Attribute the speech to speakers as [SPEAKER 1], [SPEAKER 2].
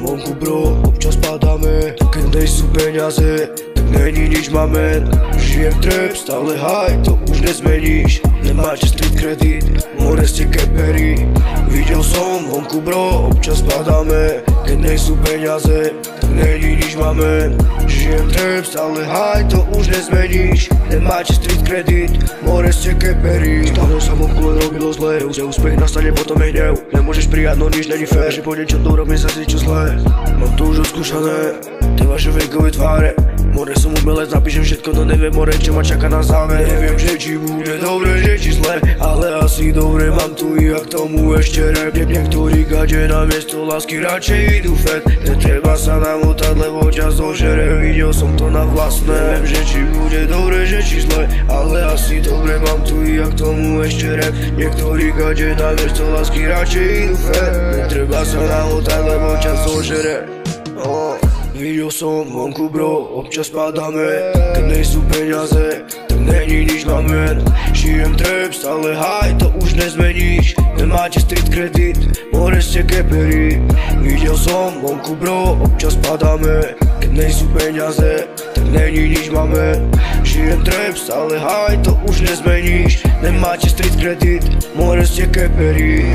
[SPEAKER 1] Vonku bro, občas padáme, keď nejsú peniaze, tak není nič máme. Žijem trap, stále high, to už nezmeníš. Nemáte street kredit, more ste kepery. Videl som vonku bro, občas padáme, keď nejsú peniaze, tak není nič máme. Žijem trap, stále high, to už nezmeníš. Nemáte street kredit, more ste kepery. Stále sa vonku len robilo zle, že úspech nastane, potom je hnev. Nemôžeš prijať, no nič není fér, že po niečom dobrým sa cítiš zle. Mám to už odskúšané, tie vaše vekové tváre. More som umelec, napíšem všetko, no neviem more, čo ma čaká na záver. Neviem, že či bude dobre, že či zle, ale asi dobre, mám tu i a k tomu ešte rap. Niektorí gade na miesto lásky radšej idú fet. Netreba sa namotať, lebo čas zožere, videl som to na vlastné. Neviem, že či bude dobre, že či zle, ale asi dobre, mám tu i a k tomu ešte rap. Niektorí gade na miesto lásky radšej idú fet. Netreba sa namotať, lebo čas zožere. Videl som vonku bro, občas padáme, keď nejsú peniaze, tak není nič máme. Žijem trap, stále high, to už nezmeníš. Nemáte street kredit, more ste kepery. Videl som vonku bro, občas padáme, keď nejsú peniaze, tak není nič máme. Žijem trap, stále high, to už nezmeníš. Nemáte street kredit, more ste kepery.